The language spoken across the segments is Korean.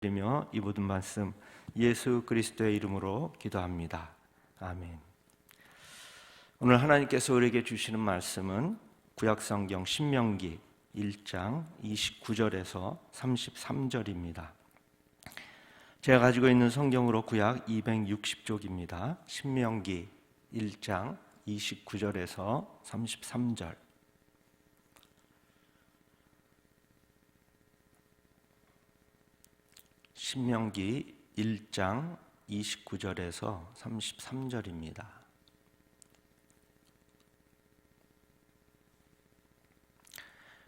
드리며 이 모든 말씀 예수 그리스도의 이름으로 기도합니다. 아멘. 오늘 하나님께서 우리에게 주시는 말씀은 구약성경 신명기 1장 29절에서 33절입니다. 제가 가지고 있는 성경으로 구약 260쪽입니다. 신명기 1장 29절에서 33절. 신명기 1장 29절에서 33절입니다.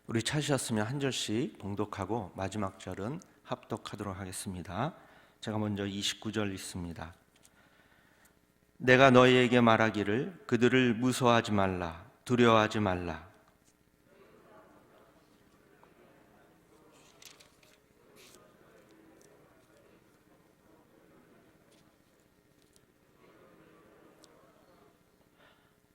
우리 찾으셨으면 한 절씩 봉독하고 마지막 절은 합독하도록 하겠습니다. 제가 먼저 29절 읽습니다. 내가 너희에게 말하기를 그들을 무서워하지 말라, 두려워하지 말라.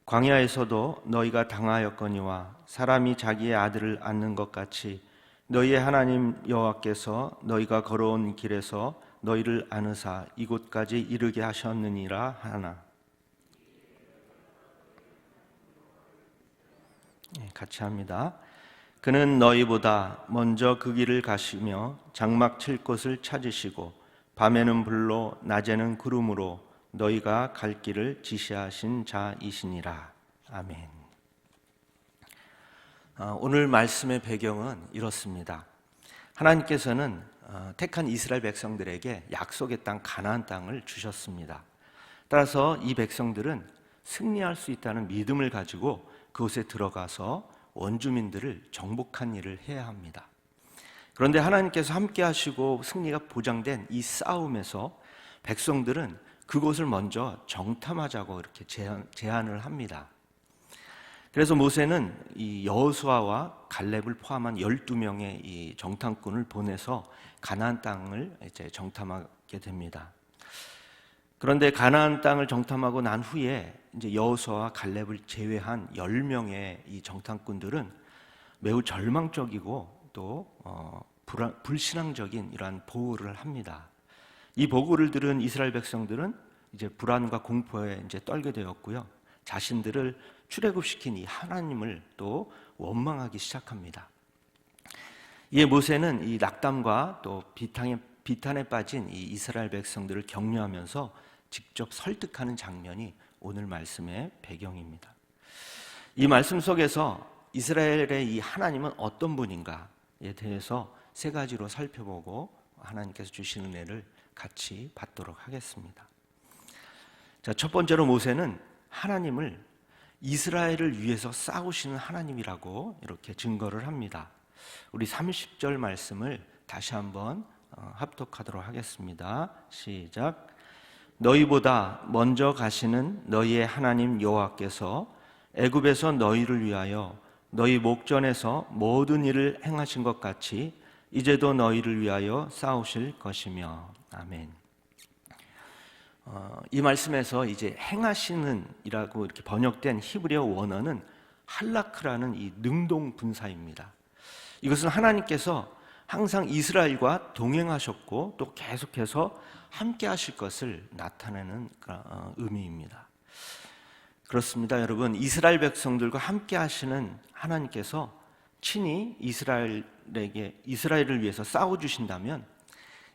광야에서도 너희가 당하였거니와 사람이 자기의 아들을 안는 것 같이 너희의 하나님 여호와께서 너희가 걸어온 길에서 너희를 안으사 이곳까지 이르게 하셨느니라 하나. 같이 합니다. 그는 너희보다 먼저 그 길을 가시며 장막 칠 곳을 찾으시고 밤에는 불로 낮에는 구름으로 너희가 갈 길을 지시하신 자이시니라. 아멘. 오늘 말씀의 배경은 이렇습니다. 하나님께서는 택한 이스라엘 백성들에게 약속의 땅 가나안 땅을 주셨습니다. 따라서 이 백성들은 승리할 수 있다는 믿음을 가지고 그곳에 들어가서 원주민들을 정복한 일을 해야 합니다. 그런데 하나님께서 함께 하시고 승리가 보장된 이 싸움에서 백성들은 그곳을 먼저 정탐하자고 이렇게 제안을 합니다. 그래서 모세는 이 여호수아와 갈렙을 포함한 12명의 이 정탐꾼을 보내서 가나안 땅을 이제 정탐하게 됩니다. 그런데 가나안 땅을 정탐하고 난 후에 이제 여호수아와 갈렙을 제외한 10명의 이 정탐꾼들은 매우 절망적이고 또 불신앙적인 이러한 보고를 합니다. 이 보고를 들은 이스라엘 백성들은 이제 불안과 공포에 이제 떨게 되었고요. 자신들을 출애굽시킨 이 하나님을 또 원망하기 시작합니다. 이에 모세는 이 낙담과 또 비탄에 빠진 이 이스라엘 백성들을 격려하면서 직접 설득하는 장면이 오늘 말씀의 배경입니다. 이 말씀 속에서 이스라엘의 이 하나님은 어떤 분인가에 대해서 세 가지로 살펴보고 하나님께서 주시는 은혜를 같이 받도록 하겠습니다. 자, 첫 번째로 모세는 하나님을 이스라엘을 위해서 싸우시는 하나님이라고 이렇게 증거를 합니다. 우리 30절 말씀을 다시 한번 합독하도록 하겠습니다. 시작. 너희보다 먼저 가시는 너희의 하나님 여호와께서 애굽에서 너희를 위하여 너희 목전에서 모든 일을 행하신 것 같이 이제도 너희를 위하여 싸우실 것이며. 아멘. 이 말씀에서 이제 행하시는 이라고 이렇게 번역된 히브리어 원어는 할라크라는 이 능동 분사입니다. 이것은 하나님께서 항상 이스라엘과 동행하셨고 또 계속해서 함께 하실 것을 나타내는 의미입니다. 그렇습니다, 여러분. 이스라엘 백성들과 함께 하시는 하나님께서 친히 이스라엘을 위해서 싸워 주신다면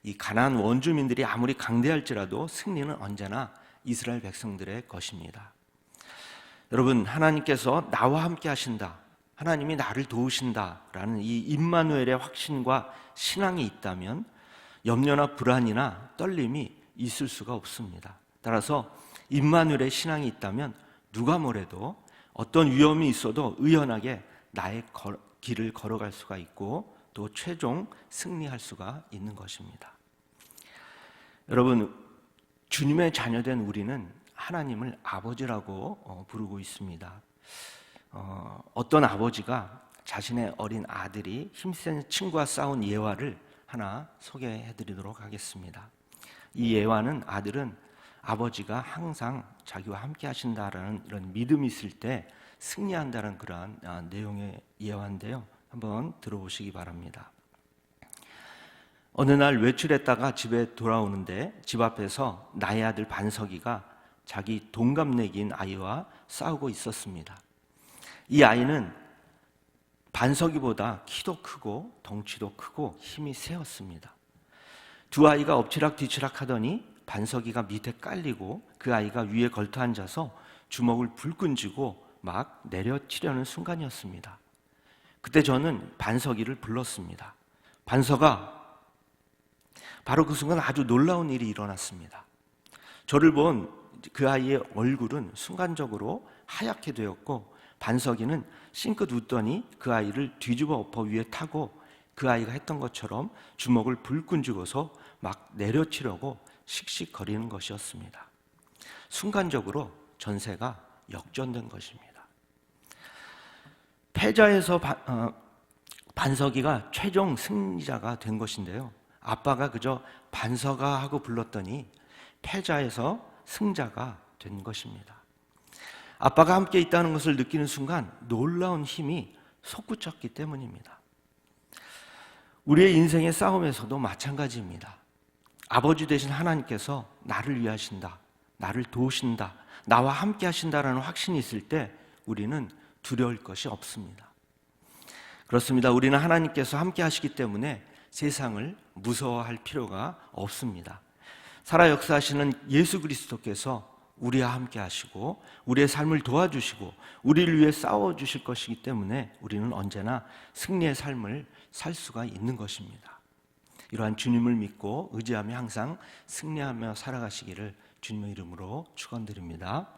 이 가나안 원주민들이 아무리 강대할지라도 승리는 언제나 이스라엘 백성들의 것입니다. 여러분, 하나님께서 나와 함께 하신다, 하나님이 나를 도우신다라는 이 임마누엘의 확신과 신앙이 있다면 염려나 불안이나 떨림이 있을 수가 없습니다. 따라서 임마누엘의 신앙이 있다면 누가 뭐래도 어떤 위험이 있어도 의연하게 나의 길을 걸어갈 수가 있고 또 최종 승리할 수가 있는 것입니다. 여러분, 주님의 자녀된 우리는 하나님을 아버지라고 부르고 있습니다. 어떤 아버지가 자신의 어린 아들이 힘센 친구와 싸운 예화를 하나 소개해드리도록 하겠습니다. 이 예화는 아들은 아버지가 항상 자기와 함께 하신다라는 이런 믿음이 있을 때 승리한다는 그러한 내용의 예화인데요. 한번 들어보시기 바랍니다. 어느 날 외출했다가 집에 돌아오는데 집 앞에서 나의 아들 반석이가 자기 동갑내기인 아이와 싸우고 있었습니다. 이 아이는 반석이보다 키도 크고 덩치도 크고 힘이 세었습니다. 두 아이가 엎치락 뒤치락 하더니 반석이가 밑에 깔리고 그 아이가 위에 걸터 앉아서 주먹을 불끈 쥐고 막 내려치려는 순간이었습니다. 그때 저는 반석이를 불렀습니다. 반석아. 바로 그 순간 아주 놀라운 일이 일어났습니다. 저를 본 그 아이의 얼굴은 순간적으로 하얗게 되었고 반석이는 싱긋 웃더니 그 아이를 뒤집어 엎어 위에 타고 그 아이가 했던 것처럼 주먹을 불끈 쥐고서 막 내려치려고 씩씩거리는 것이었습니다. 순간적으로 전세가 역전된 것입니다. 패자에서 반석이가 최종 승리자가 된 것인데요. 아빠가 그저 반석아 하고 불렀더니 패자에서 승자가 된 것입니다. 아빠가 함께 있다는 것을 느끼는 순간 놀라운 힘이 솟구쳤기 때문입니다. 우리의 인생의 싸움에서도 마찬가지입니다. 아버지 되신 하나님께서 나를 위하신다, 나를 도우신다, 나와 함께 하신다라는 확신이 있을 때 우리는 두려울 것이 없습니다. 그렇습니다. 우리는 하나님께서 함께 하시기 때문에 세상을 무서워할 필요가 없습니다. 살아 역사하시는 예수 그리스도께서 우리와 함께 하시고 우리의 삶을 도와주시고 우리를 위해 싸워주실 것이기 때문에 우리는 언제나 승리의 삶을 살 수가 있는 것입니다. 이러한 주님을 믿고 의지하며 항상 승리하며 살아가시기를 주님의 이름으로 축원드립니다.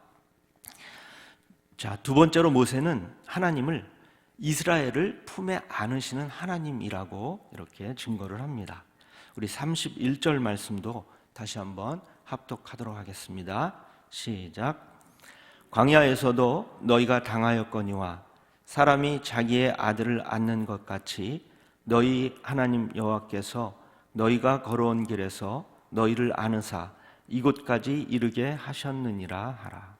자, 두 번째로 모세는 하나님을 이스라엘을 품에 안으시는 하나님이라고 이렇게 증거를 합니다. 우리 31절 말씀도 다시 한번 합독하도록 하겠습니다. 시작. 광야에서도 너희가 당하였거니와 사람이 자기의 아들을 안는 것 같이 너희 하나님 여호와께서 너희가 걸어온 길에서 너희를 안으사 이곳까지 이르게 하셨느니라 하라.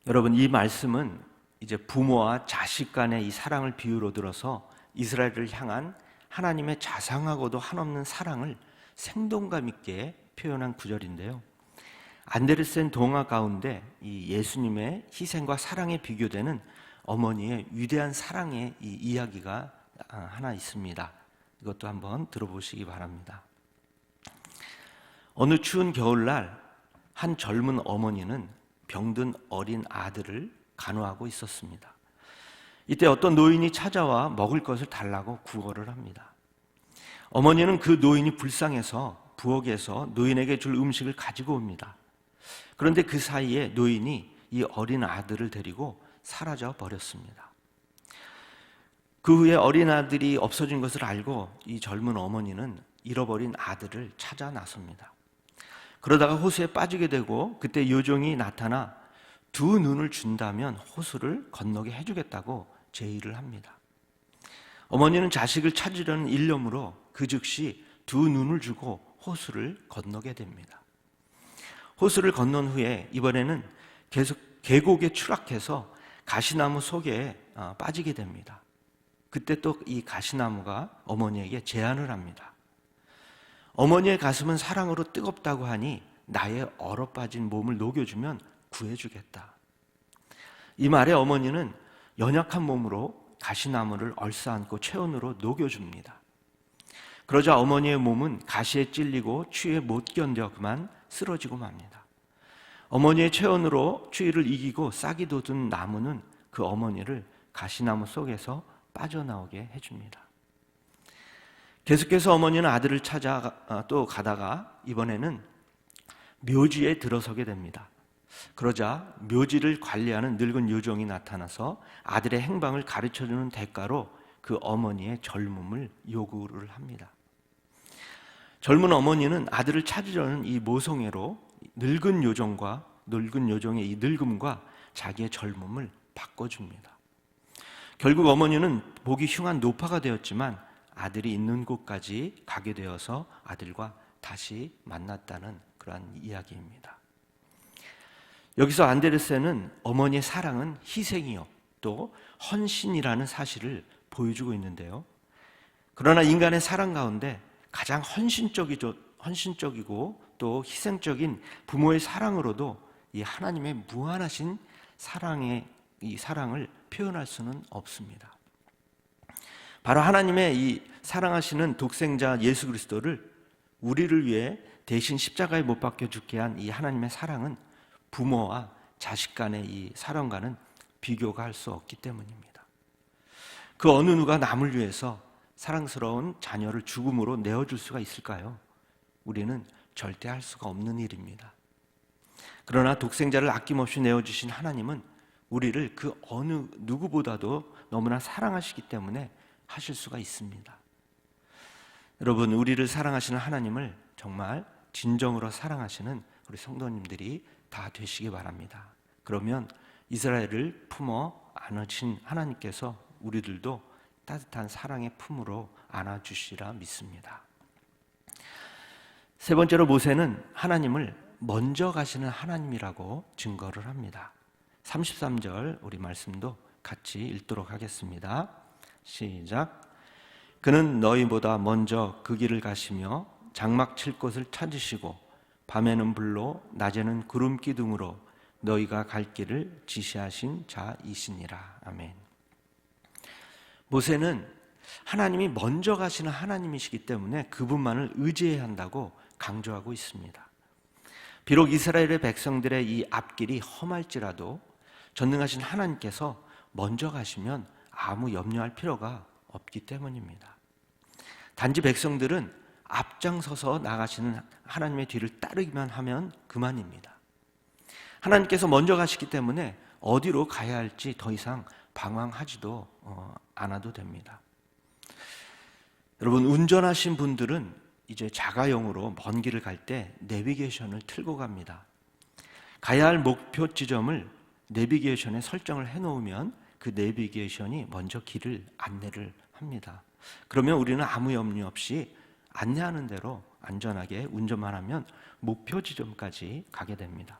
여러분, 이 말씀은 이제 부모와 자식 간의 이 사랑을 비유로 들어서 이스라엘을 향한 하나님의 자상하고도 한없는 사랑을 생동감 있게 표현한 구절인데요. 안데르센 동화 가운데 이 예수님의 희생과 사랑에 비교되는 어머니의 위대한 사랑의 이 이야기가 하나 있습니다. 이것도 한번 들어보시기 바랍니다. 어느 추운 겨울날 한 젊은 어머니는 병든 어린 아들을 간호하고 있었습니다. 이때 어떤 노인이 찾아와 먹을 것을 달라고 구걸을 합니다. 어머니는 그 노인이 불쌍해서 부엌에서 노인에게 줄 음식을 가지고 옵니다. 그런데 그 사이에 노인이 이 어린 아들을 데리고 사라져 버렸습니다. 그 후에 어린 아들이 없어진 것을 알고 이 젊은 어머니는 잃어버린 아들을 찾아 나섭니다. 그러다가 호수에 빠지게 되고 그때 요정이 나타나 두 눈을 준다면 호수를 건너게 해주겠다고 제의를 합니다. 어머니는 자식을 찾으려는 일념으로 그 즉시 두 눈을 주고 호수를 건너게 됩니다. 호수를 건넌 후에 이번에는 계속 계곡에 추락해서 가시나무 속에 빠지게 됩니다. 그때 또 이 가시나무가 어머니에게 제안을 합니다. 어머니의 가슴은 사랑으로 뜨겁다고 하니 나의 얼어빠진 몸을 녹여주면 구해주겠다. 이 말에 어머니는 연약한 몸으로 가시나무를 얼싸안고 체온으로 녹여줍니다. 그러자 어머니의 몸은 가시에 찔리고 추위에 못 견뎌 그만 쓰러지고 맙니다. 어머니의 체온으로 추위를 이기고 싹이 돋은 나무는 그 어머니를 가시나무 속에서 빠져나오게 해줍니다. 계속해서 어머니는 아들을 찾아 또 가다가 이번에는 묘지에 들어서게 됩니다. 그러자 묘지를 관리하는 늙은 요정이 나타나서 아들의 행방을 가르쳐주는 대가로 그 어머니의 젊음을 요구를 합니다. 젊은 어머니는 아들을 찾으려는 이 모성애로 늙은 요정의 이 늙음과 자기의 젊음을 바꿔줍니다. 결국 어머니는 보기 흉한 노파가 되었지만 아들이 있는 곳까지 가게 되어서 아들과 다시 만났다는 그러한 이야기입니다. 여기서 안데르센은 어머니의 사랑은 희생이요 또 헌신이라는 사실을 보여주고 있는데요. 그러나 인간의 사랑 가운데 가장 헌신적이고 또 희생적인 부모의 사랑으로도 이 하나님의 무한하신 이 사랑을 표현할 수는 없습니다. 바로 하나님의 이 사랑하시는 독생자 예수 그리스도를 우리를 위해 대신 십자가에 못 박혀 죽게 한 이 하나님의 사랑은 부모와 자식 간의 이 사랑과는 비교가 할 수 없기 때문입니다. 그 어느 누가 남을 위해서 사랑스러운 자녀를 죽음으로 내어줄 수가 있을까요? 우리는 절대 할 수가 없는 일입니다. 그러나 독생자를 아낌없이 내어주신 하나님은 우리를 그 어느 누구보다도 너무나 사랑하시기 때문에 하실 수가 있습니다. 여러분, 우리를 사랑하시는 하나님을 정말 진정으로 사랑하시는 우리 성도님들이 다 되시기 바랍니다. 그러면 이스라엘을 품어 안으신 하나님께서 우리들도 따뜻한 사랑의 품으로 안아주시라 믿습니다. 세 번째로 모세는 하나님을 먼저 가시는 하나님이라고 증거를 합니다. 33절 우리 말씀도 같이 읽도록 하겠습니다. 시작. 그는 너희보다 먼저 그 길을 가시며 장막 칠 곳을 찾으시고 밤에는 불로 낮에는 구름 기둥으로 너희가 갈 길을 지시하신 자이시니라. 아멘. 모세는 하나님이 먼저 가시는 하나님이시기 때문에 그분만을 의지해야 한다고 강조하고 있습니다. 비록 이스라엘의 백성들의 이 앞길이 험할지라도 전능하신 하나님께서 먼저 가시면 아무 염려할 필요가 없기 때문입니다. 단지 백성들은 앞장서서 나가시는 하나님의 뒤를 따르기만 하면 그만입니다. 하나님께서 먼저 가시기 때문에 어디로 가야 할지 더 이상 방황하지도 않아도 됩니다. 여러분, 운전하신 분들은 이제 자가용으로 먼 길을 갈 때 내비게이션을 틀고 갑니다. 가야 할 목표 지점을 내비게이션에 설정을 해놓으면 그 내비게이션이 먼저 길을 안내를 합니다. 그러면 우리는 아무 염려 없이 안내하는 대로 안전하게 운전만 하면 목표 지점까지 가게 됩니다.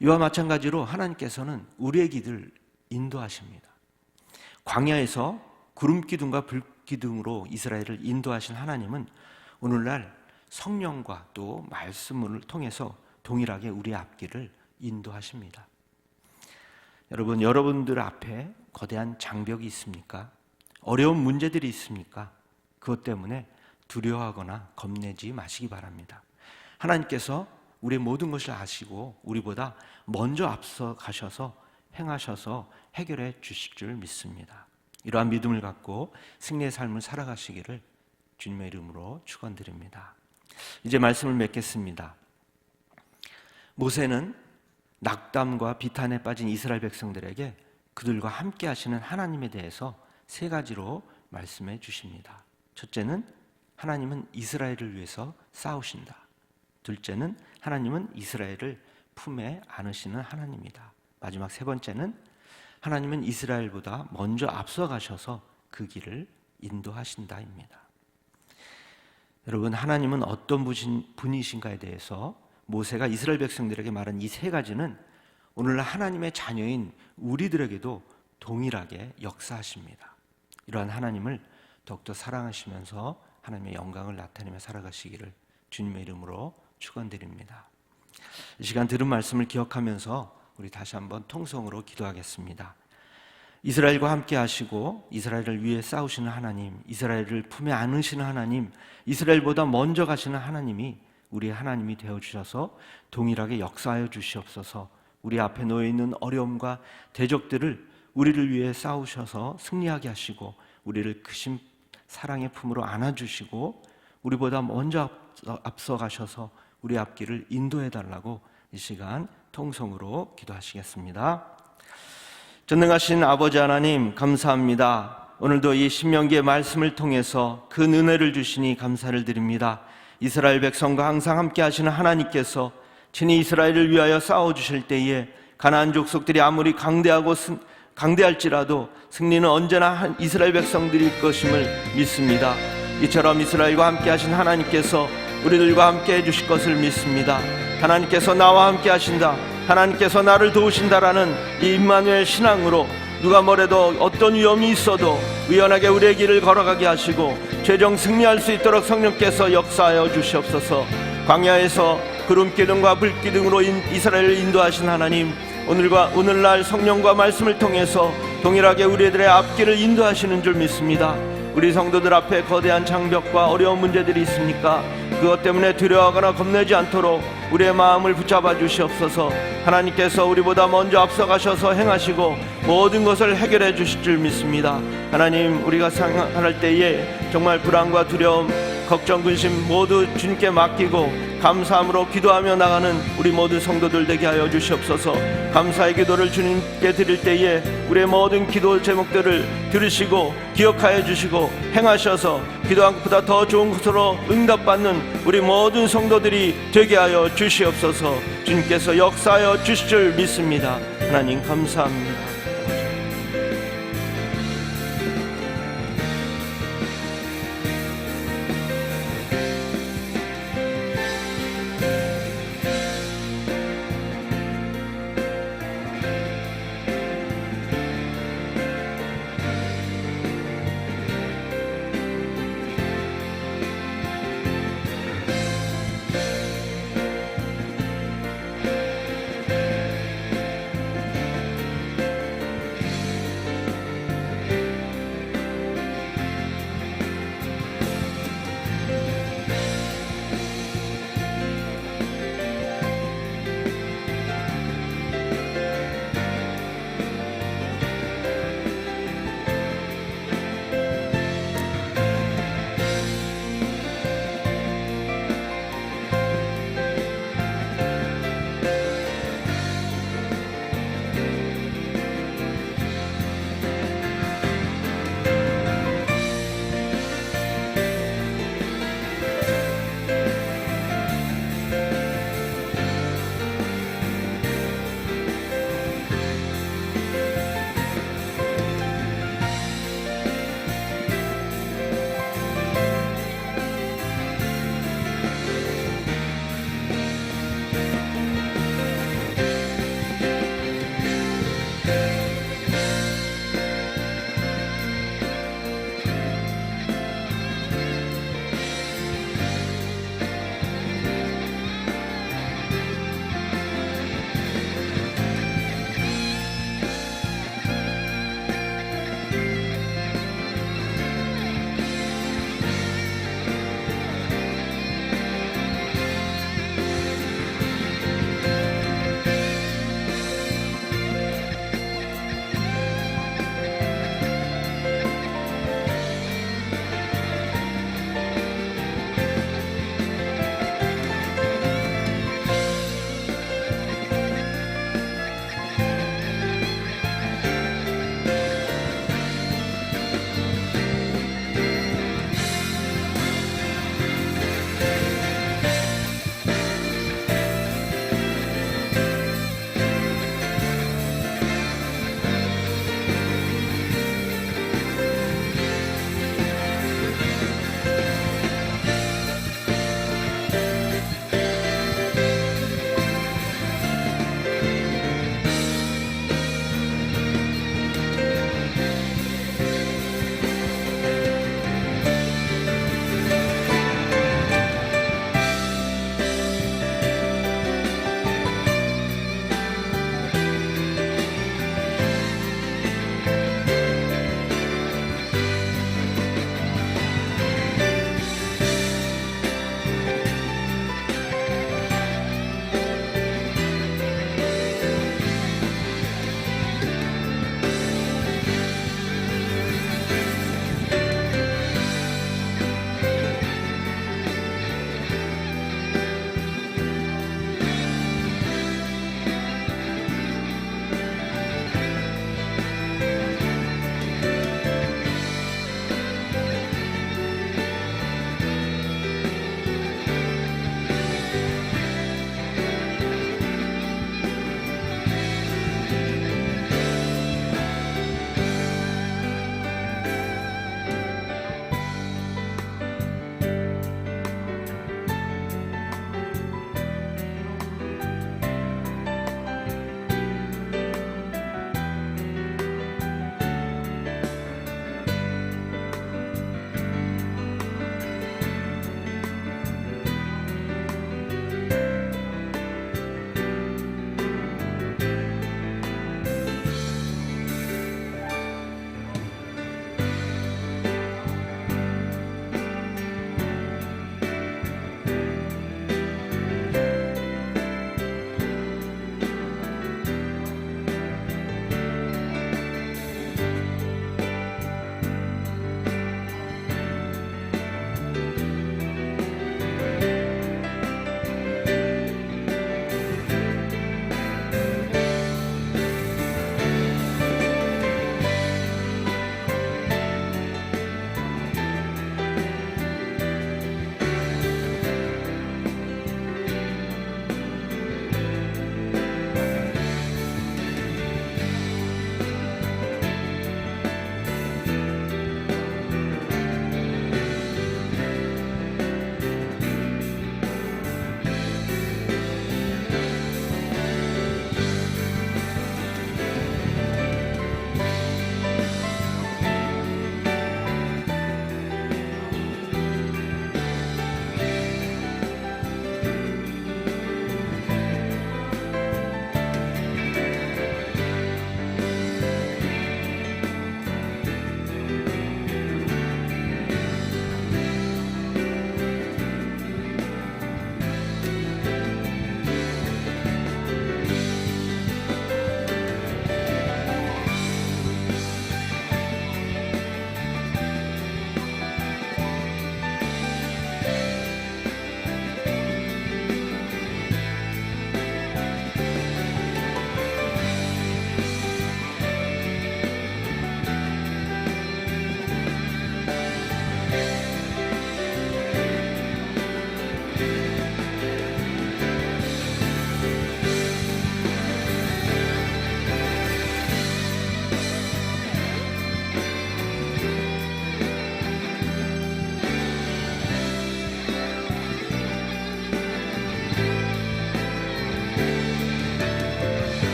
이와 마찬가지로 하나님께서는 우리의 길을 인도하십니다. 광야에서 구름 기둥과 불 기둥으로 이스라엘을 인도하신 하나님은 오늘날 성령과 또 말씀을 통해서 동일하게 우리의 앞길을 인도하십니다. 여러분, 여러분들 앞에 거대한 장벽이 있습니까? 어려운 문제들이 있습니까? 그것 때문에 두려워하거나 겁내지 마시기 바랍니다. 하나님께서 우리의 모든 것을 아시고 우리보다 먼저 앞서 가셔서 행하셔서 해결해 주실 줄 믿습니다. 이러한 믿음을 갖고 승리의 삶을 살아가시기를 주님의 이름으로 축원드립니다. 이제 말씀을 맺겠습니다. 모세는 낙담과 비탄에 빠진 이스라엘 백성들에게 그들과 함께 하시는 하나님에 대해서 세 가지로 말씀해 주십니다. 첫째는 하나님은 이스라엘을 위해서 싸우신다. 둘째는 하나님은 이스라엘을 품에 안으시는 하나님이다. 마지막 세 번째는 하나님은 이스라엘보다 먼저 앞서 가셔서 그 길을 인도하신다입니다. 여러분, 하나님은 어떤 분이신가에 대해서 모세가 이스라엘 백성들에게 말한 이 세 가지는 오늘날 하나님의 자녀인 우리들에게도 동일하게 역사하십니다. 이러한 하나님을 더욱더 사랑하시면서 하나님의 영광을 나타내며 살아가시기를 주님의 이름으로 축원드립니다. 이 시간 들은 말씀을 기억하면서 우리 다시 한번 통성으로 기도하겠습니다. 이스라엘과 함께 하시고 이스라엘을 위해 싸우시는 하나님, 이스라엘을 품에 안으시는 하나님, 이스라엘보다 먼저 가시는 하나님이 우리의 하나님이 되어주셔서 동일하게 역사하여 주시옵소서. 우리 앞에 놓여있는 어려움과 대적들을 우리를 위해 싸우셔서 승리하게 하시고 우리를 크신 사랑의 품으로 안아주시고 우리보다 먼저 앞서 가셔서 우리 앞길을 인도해달라고 이 시간 통성으로 기도하시겠습니다. 전능하신 아버지 하나님, 감사합니다. 오늘도 이 신명기의 말씀을 통해서 그 은혜를 주시니 감사를 드립니다. 이스라엘 백성과 항상 함께 하시는 하나님께서 친히 이스라엘을 위하여 싸워주실 때에 가나안 족속들이 아무리 강대할지라도 승리는 언제나 이스라엘 백성들일 것임을 믿습니다. 이처럼 이스라엘과 함께 하신 하나님께서 우리들과 함께 해주실 것을 믿습니다. 하나님께서 나와 함께 하신다, 하나님께서 나를 도우신다라는 이 임마누엘 신앙으로 누가 뭐래도 어떤 위험이 있어도 의연하게 우리의 길을 걸어가게 하시고 최종 승리할 수 있도록 성령께서 역사하여 주시옵소서. 광야에서 구름 기둥과 불 기둥으로 이스라엘을 인도하신 하나님, 오늘날 성령과 말씀을 통해서 동일하게 우리들의 앞길을 인도하시는 줄 믿습니다. 우리 성도들 앞에 거대한 장벽과 어려운 문제들이 있습니까? 그것 때문에 두려워하거나 겁내지 않도록 우리의 마음을 붙잡아 주시옵소서. 하나님께서 우리보다 먼저 앞서가셔서 행하시고 모든 것을 해결해 주실 줄 믿습니다. 하나님, 우리가 생활할 때에 정말 불안과 두려움, 걱정, 근심 모두 주님께 맡기고 감사함으로 기도하며 나가는 우리 모든 성도들 되게 하여 주시옵소서. 감사의 기도를 주님께 드릴 때에 우리의 모든 기도 제목들을 들으시고 기억하여 주시고 행하셔서 기도한 것보다 더 좋은 것으로 응답받는 우리 모든 성도들이 되게 하여 주시옵소서. 주님께서 역사하여 주실 줄 믿습니다. 하나님 감사합니다.